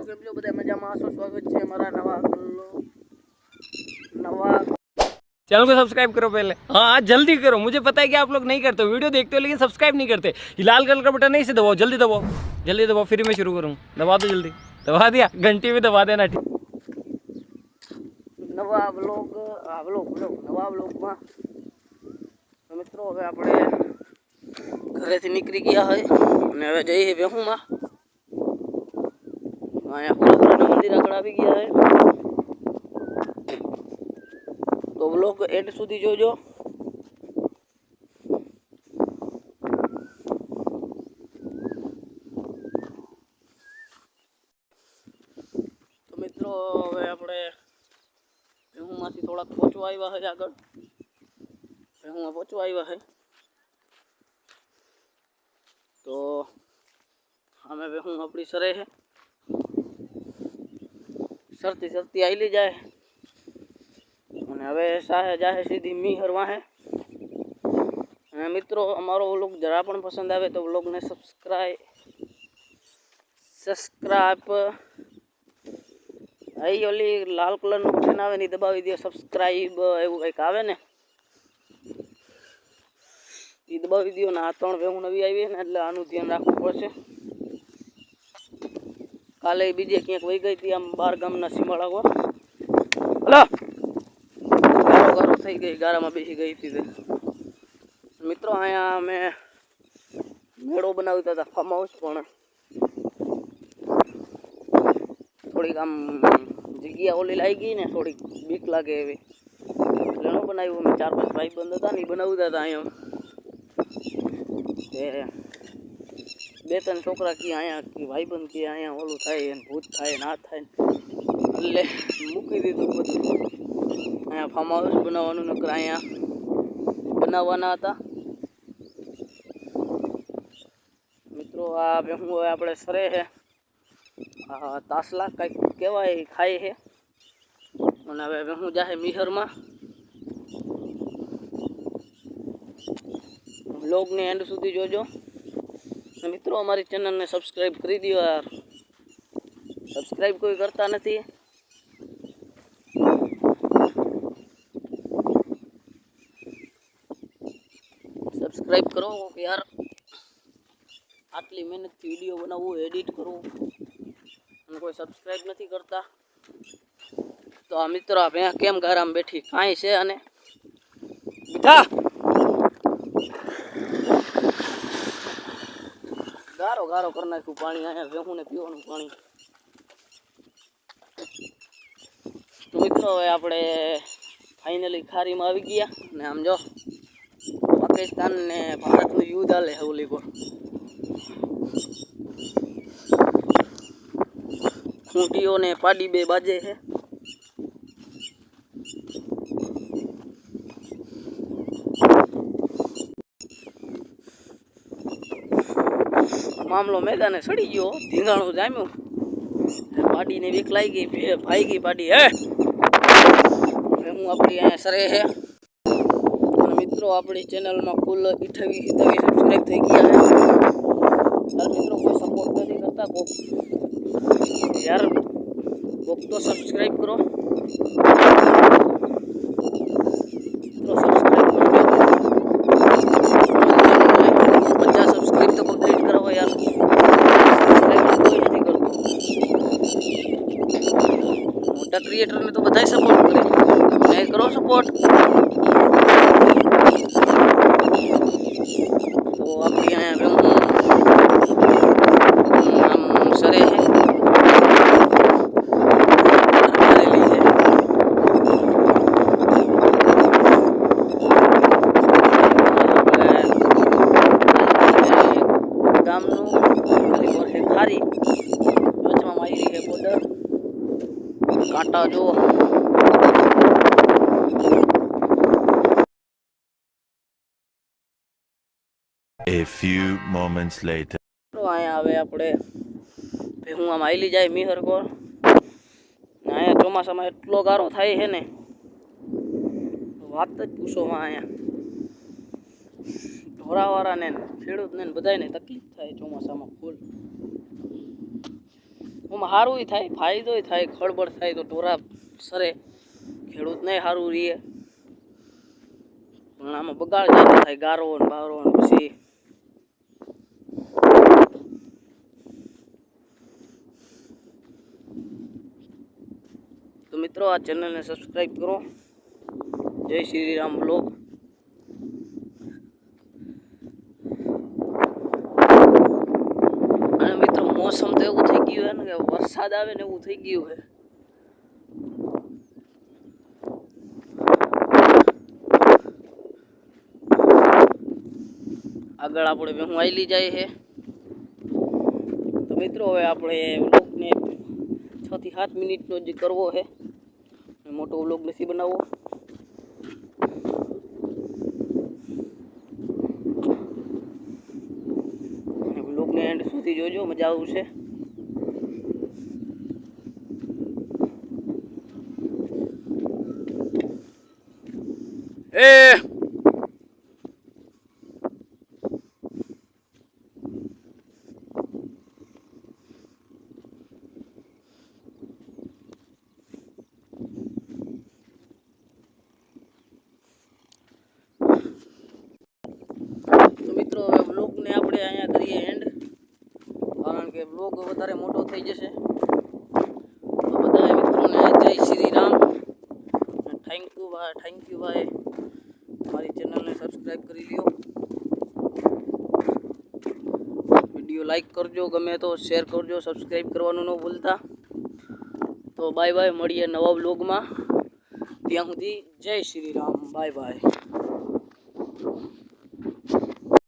કેમ છો બધા મજામાં આશો સ્વાગત છે हमारा नवा चैनल को सब्सक्राइब करो पहले। हाँ जल्दी करो, मुझे पता है कि आप लोग नहीं करते, वीडियो देखते हो लेकिन सब्सक्राइब नहीं करते। लाल कलर का बटन नहीं से दबाओ, जल्दी दबाओ, जल्दी दबाओ, फिर मैं शुरू करूँ। दबा दो जल्दी, दबा दिया, घंटी भी दबा देना। ठीक नवा व्लॉग नवा व्लॉगમાં મિત્રો હવે આપણે ઘરેથી નીકળી ગયા હોય અને હવે જઈએ વેહુમાં। અહીંયા હુલાપુરના મંદિર આગળ આવી ગયા હોય તો વ્લોગ એન્ડ સુધી જોજો। તો મિત્રો હવે આપણે વેહુમાંથી થોડાક પહોંચવા આવ્યા હોય, આગળ વેહુમાં પહોંચવા આવ્યા હોય તો અમે વેહું આપણી સરે है सरती सरती आईली जाए અને હવે સાહે જાહે સીધી મીહરવા હે। અને મિત્રો અમારો વ્લોગ જરા પણ પસંદ આવે તો વ્લોગને સબસ્ક્રાઇબ आई ओली लाल कलर નું બટન આવે ને દબાવી દો, સબસ્ક્રાઇબ એવું કંઈક આવે ને એ દબાવી દો ને। આ ત્રણ વેહું નવી આવી ને એટલે આનું ધ્યાન રાખવું પડશે। કાલે બીજે ક્યાંક વહી ગઈ હતી આમ 12 ગામના સીમાડા પર, હલો ગારો ગારો થઈ ગઈ, ગારામાં બેસી ગઈ હતી તે મિત્રો। અહીંયા અમે મેળો બનાવતા હતા ફાર્મ હાઉસ, પણ થોડીક આમ જગ્યા ઓલી લાગી ગઈ ને થોડીક બીક લાગે એવી એટલે ન બનાવ્યું। અમે 4-5 ભાઈબંધ હતા ને બનાવતા હતા અહીંયા। તે 2-3 છોકરા કે અહીંયા ભાઈબંધ કે અહીંયા ઓલું થાય ને ભૂત થાય ના થાય એટલે મૂકી દીધું બધું। અહીંયા ફાર્મ હાઉસ બનાવવાનું નકર અહીંયા બનાવવાના હતા મિત્રો। આ ભેહું હવે આપણે સરે છે, તાસલા કંઈક કહેવાય ખાય છે અને હવે ભેહું જાહે મીહરમાં। વ્લોગને એન્ડ સુધી જોજો મિત્રો। અમારી ચેનલને સબસ્ક્રાઇબ કરી દો યાર, સબસ્ક્રાઇબ કોઈ કરતા નથી। સબસ્ક્રાઇબ કરો યાર, આટલી મહેનતથી વિડીયો બનાવવું, એડિટ કરવું અને કોઈ સબસ્ક્રાઇબ નથી કરતા તો આ મિત્રો આપણે કેમ ગારામાં બેઠી કાંઈ છે અને બીઠા ગારો ગારો કરી નાખ્યું પાણી। અહીંયા વેહું ને પીવાનું પાણી। તો મિત્રો હવે આપણે ફાઇનલી ખારીમાં આવી ગયા ને આમ જો પાકિસ્તાન ને ભારતનું યુદ્ધ હાલે હવલી પર। ખૂંટીઓ ને પાડી બે બાજે છે। મામલો મેદાને સડી ગયો, ધીંગાણું જામ્યું, પાડીને બીક લાગી ગઈ, ભાઈ ગઈ પાડી હે। હું આપણી અહીંયા સરે છે અને મિત્રો આપણી ચેનલમાં કુલ 28-27 સબસ્ક્રાઇબ થઈ ગયા છે। ચાલ મિત્રો કોઈ સપોર્ટ નથી કરતા, કોક યાર કોક તો સબસ્ક્રાઇબ કરો મિત્રો, સબસ્ક્રાઇબ કરો 50 સબસ્ક્રાઇબ તો કમ્પ્લીટ કરો યાર, સબસ્ક્રાઇબ કોઈ નથી કરતું। મોટા ક્રિએટરને તો બધાય સપોર્ટ કરે, મેં કરો સપોર્ટ। તો આપણી અહીંયા આમ સરે છે ગામનું ખારી વચમાં મારી છે બોર્ડર, કાંટા જો। A few moments later. અહીંયા હવે આપણે ભેહું આમ આયલી જાય મીહર કોર ને અહીંયા ચોમાસામાં એટલો ગારો થાય છે ને વાત જ પૂછોમાં। અહીંયા ઢોરાવાળાને ખેડૂતને બધાને તકલીફ થાય ચોમાસામાં ફૂલ। આમાં સારું થાય, ફાયદો થાય, ખળબળ થાય તો ઢોરા સરે, ખેડૂતને સારું રહે. પણ આમાં બગાડ જાતો થાય, ગારો ને બારો ને પછી તો મિત્રો આ ચેનલને સબસ્ક્રાઈબ કરો. જય શ્રી રામ બ્લોગ. અને મિત્રો મોસમ તો એવું થઈ ગયું છે ને કે વરસાદ આવે ને એવું થઈ ગયું છે. આગળ આપણે ભેહું આવેલી જાય છે. તો મિત્રો હવે આપણે વ્લોગને 6 થી 7 મિનિટનો જે કરવો છે, મોટો વ્લોગ નથી બનાવવો. વ્લોગને એન્ડ સુધી જોજો, મજા આવશે. મિત્રો હવે વ્લોગને આપણે અહીંયા કરીએ એન્ડ, કારણ કે વ્લોગ વધારે મોટો થઈ જશે. તો બધા મિત્રોને જય શ્રી રામ. થેન્ક યુ ભાઈ. મારી ચેનલને સબસ્ક્રાઈબ કરી લ્યો. વિડીયો લાઈક કરજો, ગમે તો શેર કરજો, સબસ્ક્રાઈબ કરવાનું ન ભૂલતા. તો બાય બાય, મળીએ નવા વ્લોગમાં. ત્યાં સુધી જય શ્રી રામ. Bye bye.